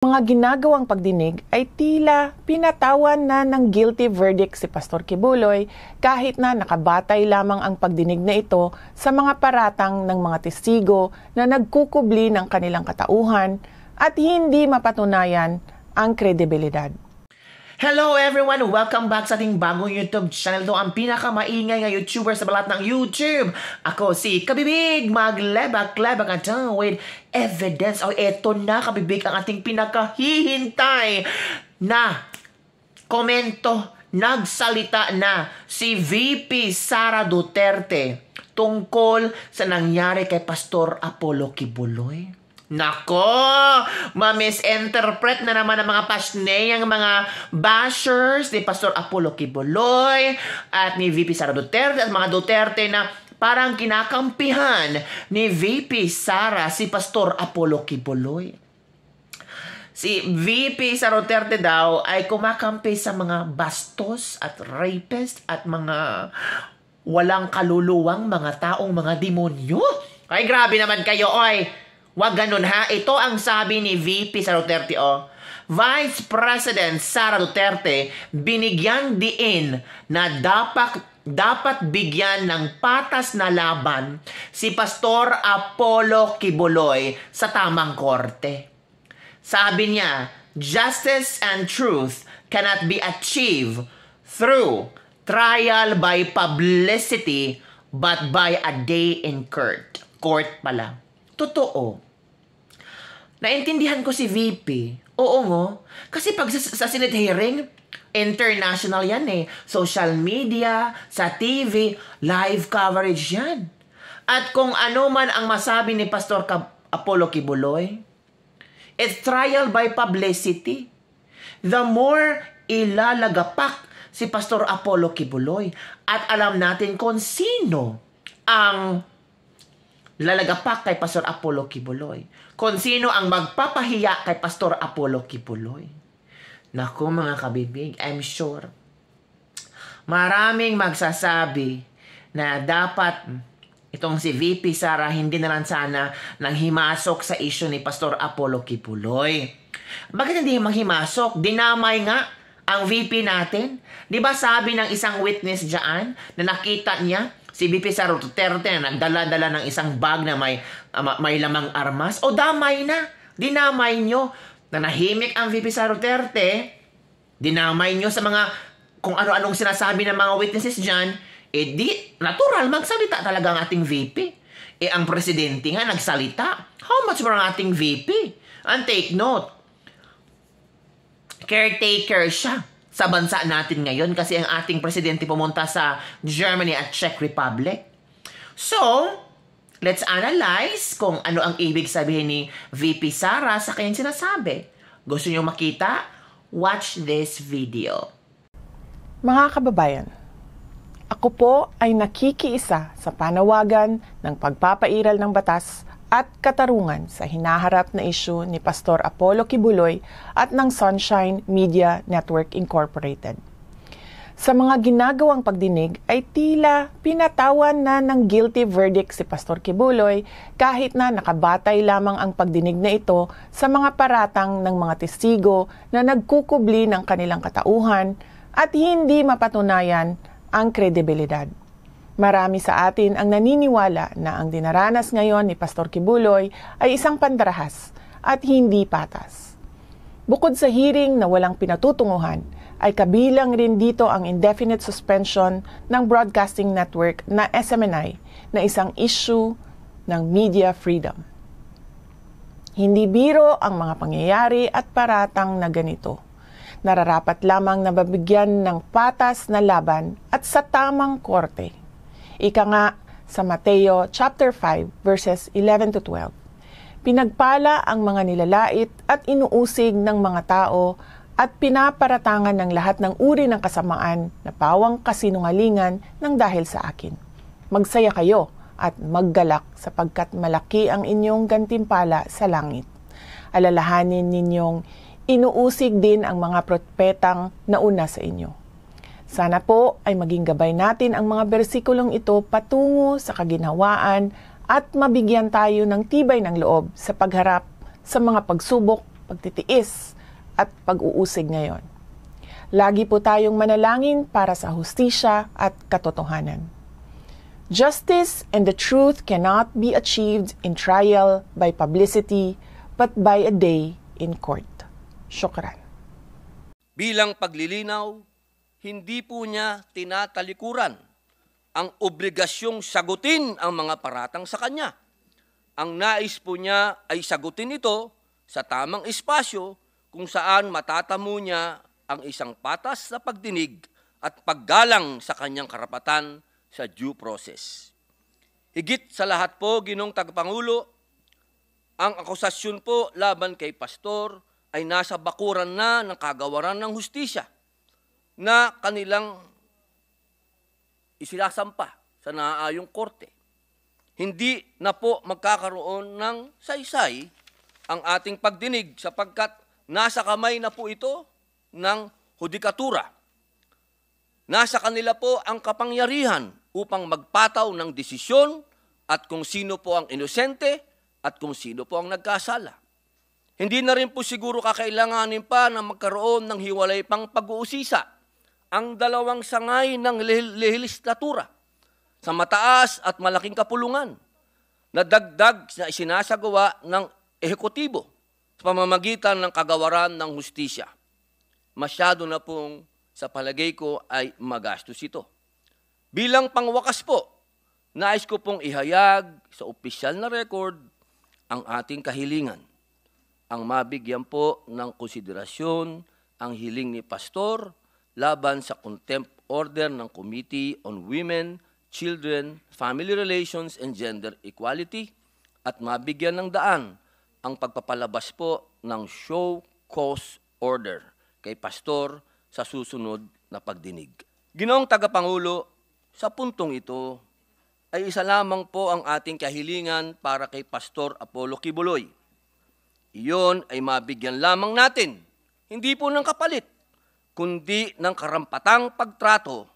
Mga ginagawang pagdinig ay tila pinatawan na ng guilty verdict si Pastor Kibuloy kahit na nakabatay lamang ang pagdinig na ito sa mga paratang ng mga testigo na nagkukubli ng kanilang katauhan at hindi mapatunayan ang kredibilidad. Hello everyone! Welcome back sa ating bagong YouTube channel. Ito ang pinakamaingay na YouTuber sa balat ng YouTube. Ako si Kabibig, maglebak-lebak at with evidence. O eto na, Kabibig, ang ating pinakahihintay na komento. Nagsalita na si VP Sara Duterte tungkol sa nangyari kay Pastor Apollo Kibuloy. Nako, ma-misinterpret na naman ang mga pasneyang mga bashers ni Pastor Apollo Kibuloy at ni VP Sara Duterte at mga Duterte na parang kinakampihan ni VP Sara si Pastor Apollo Kibuloy. Si VP Sara Duterte daw ay kumakampi sa mga bastos at rapist at mga walang kaluluwang mga taong mga demonyo. Ay, grabe naman kayo, oy! Wag ganun ha. Ito ang sabi ni VP Sara Duterte, Vice President Sara Duterte binigyan diin na dapat bigyan ng patas na laban si Pastor Apollo Kibuloy sa tamang korte. Sabi niya, justice and truth cannot be achieved through trial by publicity but by a day in court. Court pala. Totoo. Naintindihan ko si VP. Oo ngo. Kasi pag sa Senate hearing, international yan eh. Social media, sa TV, live coverage yan. At kung ano man ang masabi ni Pastor Apollo Kibuloy, it's trial by publicity. The more ilalagapak si Pastor Apollo Kibuloy at alam natin kung sino ang lalagapak kay Pastor Apollo Kibuloy. Kung sino ang magpapahiya kay Pastor Apollo Kibuloy. Naku mga kabibig, I'm sure maraming magsasabi na dapat itong si VP Sara hindi na lang sana nang himasok sa issue ni Pastor Apollo Kibuloy. Bakit hindi manghimasok? Dinamay nga ang VP natin. Di ba sabi ng isang witness dyan na nakita niya si VP Sara Duterte na nagdala-dala ng isang bag na may lamang armas? O damay na. Dinamay nyo. Nanahimik ang VP Sara Duterte. Dinamay nyo sa mga kung ano-anong sinasabi ng mga witnesses dyan. Eh di, natural magsalita talaga ang ating VP. Eh ang presidente nga nagsalita. How much more ang ating VP? And take note, caretaker siya sa bansa natin ngayon kasi ang ating presidente pumunta sa Germany at Czech Republic. So, let's analyze kung ano ang ibig sabihin ni VP Sara sa kanyang sinasabi. Gusto niyo makita? Watch this video. Mga kababayan, ako po ay nakikiisa sa panawagan ng pagpapairal ng batas at katarungan sa hinaharap na isyu ni Pastor Apollo Kibuloy at ng Sunshine Media Network Incorporated. Sa mga ginagawang pagdinig ay tila pinatawan na ng guilty verdict si Pastor Kibuloy kahit na nakabatay lamang ang pagdinig na ito sa mga paratang ng mga testigo na nagkukubli ng kanilang katauhan at hindi mapatunayan ang kredibilidad. Marami sa atin ang naniniwala na ang dinaranas ngayon ni Pastor Kibuloy ay isang pandarahas at hindi patas. Bukod sa hearing na walang pinatutunguhan, ay kabilang rin dito ang indefinite suspension ng broadcasting network na SMNI na isang issue ng media freedom. Hindi biro ang mga pangyayari at paratang na ganito. Nararapat lamang na mabigyan ng patas na laban at sa tamang korte. Ika nga sa Mateo chapter 5 verses 11 to 12. Pinagpala ang mga nilalait at inuusig ng mga tao at pinaparatangan ng lahat ng uri ng kasamaan na pawang kasinungalingan ng dahil sa akin. Magsaya kayo at maggalak sapagkat malaki ang inyong gantimpala sa langit. Alalahanin ninyong inuusig din ang mga propetang nauna sa inyo. Sana po ay maging gabay natin ang mga bersikulong ito patungo sa kaginhawaan at mabigyan tayo ng tibay ng loob sa pagharap sa mga pagsubok pagtitiis at pag-uusig ngayon. Lagi po tayong manalangin para sa hustisya at katotohanan. Justice and the truth cannot be achieved in trial by publicity, but by a day in court. Syukran. Bilang paglilinaw, hindi po niya tinatalikuran ang obligasyong sagutin ang mga paratang sa kanya. Ang nais po niya ay sagutin ito sa tamang espasyo kung saan matatamo niya ang isang patas na pagdinig at paggalang sa kanyang karapatan sa due process. Higit sa lahat po, Ginoong Tagapangulo, ang akusasyon po laban kay Pastor ay nasa bakuran na ng kagawaran ng hustisya na kanilang isilasampa sa naaayong korte. Hindi na po magkakaroon ng saysay ang ating pagdinig sapagkat nasa kamay na po ito ng hudikatura. Nasa kanila po ang kapangyarihan upang magpataw ng desisyon at kung sino po ang inosente at kung sino po ang nagkasala. Hindi na rin po siguro kakailanganin pa na magkaroon ng hiwalay pang pag-uusisa ang dalawang sangay ng lehislatura sa mataas at malaking kapulungan na dagdag na isinasagawa ng ehekutibo sa pamamagitan ng kagawaran ng hustisya. Masyado na pong sa palagay ko ay magastos ito. Bilang pangwakas po, nais ko pong ihayag sa opisyal na record ang ating kahilingan. Ang mabigyan po ng konsiderasyon ang hiling ni Pastor laban sa contempt order ng Committee on Women, Children, Family Relations, and Gender Equality at mabigyan ng daan ang pagpapalabas po ng show cause order kay Pastor sa susunod na pagdinig. Ginoong Tagapangulo, sa puntong ito ay isa lamang po ang ating kahilingan para kay Pastor Apollo Kibuloy. Iyon ay mabigyan lamang natin, hindi po ng kapalit, kundi ng karampatang pagtrato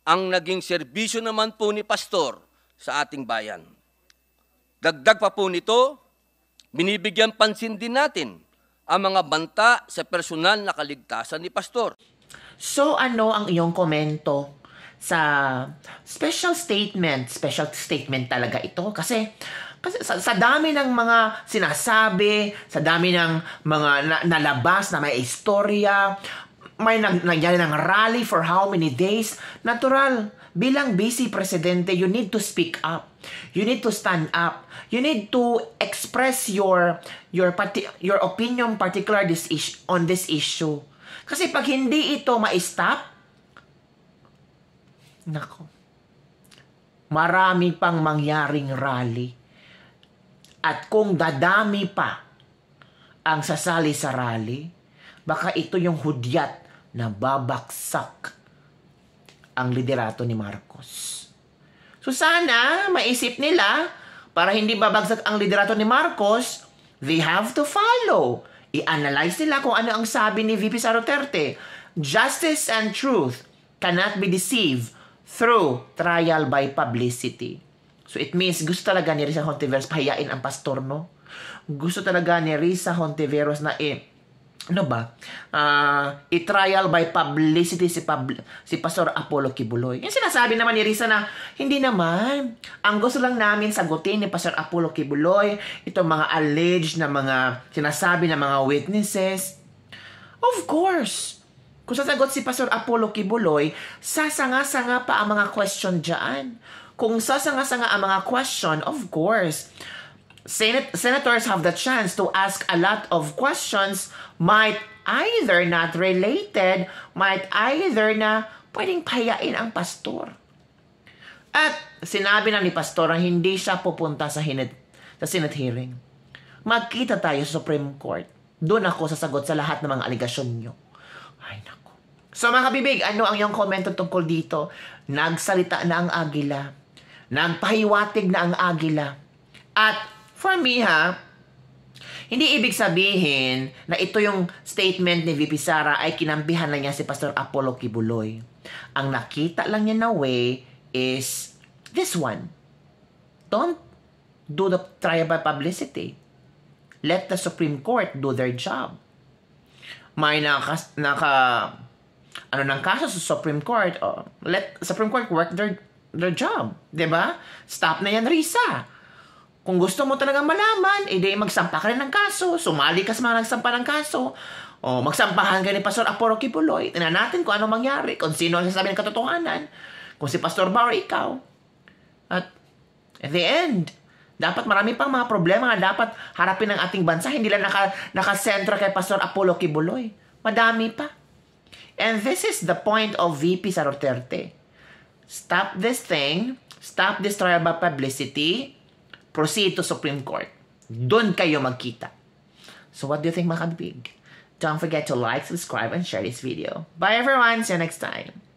ang naging serbisyo naman po ni Pastor sa ating bayan. Dagdag pa po nito, binibigyan pansin din natin ang mga banta sa personal na kaligtasan ni Pastor. So ano ang iyong komento sa special statement talaga ito kasi sa dami ng mga sinasabi, sa dami ng mga nalabas na may istorya, may nangyari ng rally for how many days, natural, bilang busy presidente, you need to speak up. You need to stand up. You need to express your opinion particular on this issue. Kasi pag hindi ito ma-stop, nako, marami pang mangyaring rally. At kung dadami pa ang sasali sa rally, baka ito yung hudyat na babaksak ang liderato ni Marcos. So sana maisip nila, para hindi babagsak ang liderato ni Marcos, they have to follow. I-analyze nila kung ano ang sabi ni VP Sara Duterte. Justice and truth cannot be deceived through trial by publicity. So it means gusto talaga ni Risa Hontiveros pahiyain ang pastor, no? Gusto talaga ni Risa Hontiveros na i-trial by publicity si Pastor Apollo Kibuloy. Yung sinasabi naman ni Risa na hindi naman. Ang gusto lang namin sagutin ni Pastor Apollo Kibuloy itong mga alleged na mga sinasabi ng mga witnesses. Of course, kung sasagot si Pastor Apollo Kibuloy, sasanga-sanga pa ang mga question dyan. Kung sasanga-sanga ang mga question, of course, senators have the chance to ask a lot of questions, might either not related, might either na pwedeng pahiyain ang pastor. At sinabi na ni pastor na hindi siya pupunta sa Senate hearing. Magkita tayo sa Supreme Court. Doon ako sasagot sa lahat ng mga aligasyon nyo. Ay, naku. So mga kabibig, ano ang iyong komento tungkol dito? Nagsalita na ang agila. Nagpahiwatig na ang agila. At for me hindi ibig sabihin na ito yung statement ni VP Sara ay kinampihan lang niya si Pastor Apollo Kibuloy. Ang nakita lang niya na way is this one. Don't do the trial by publicity. Let the Supreme Court do their job. May ng kaso sa Supreme Court, let Supreme Court work their job. Diba? Stop na yan, Risa. Kung gusto mo talagang malaman, edi magsampa ka rin ng kaso. Sumali ka sa mga nagsampa ng kaso. O magsampahan ka ni Pastor Apollo Kibuloy. Tingnan natin kung ano mangyari. Kung sino ang sasabi ng katotohanan. Kung si Pastor Bauer, ikaw. At at the end, dapat marami pang mga problema na dapat harapin ng ating bansa. Hindi lang nakasentra kay Pastor Apollo Kibuloy. Madami pa. And this is the point of VP Sara Duterte. Stop this thing. Stop this trial by publicity. Proceed to Supreme Court. Doon kayo magkita. So what do you think, mga kabig? Don't forget to like, subscribe, and share this video. Bye everyone! See you next time.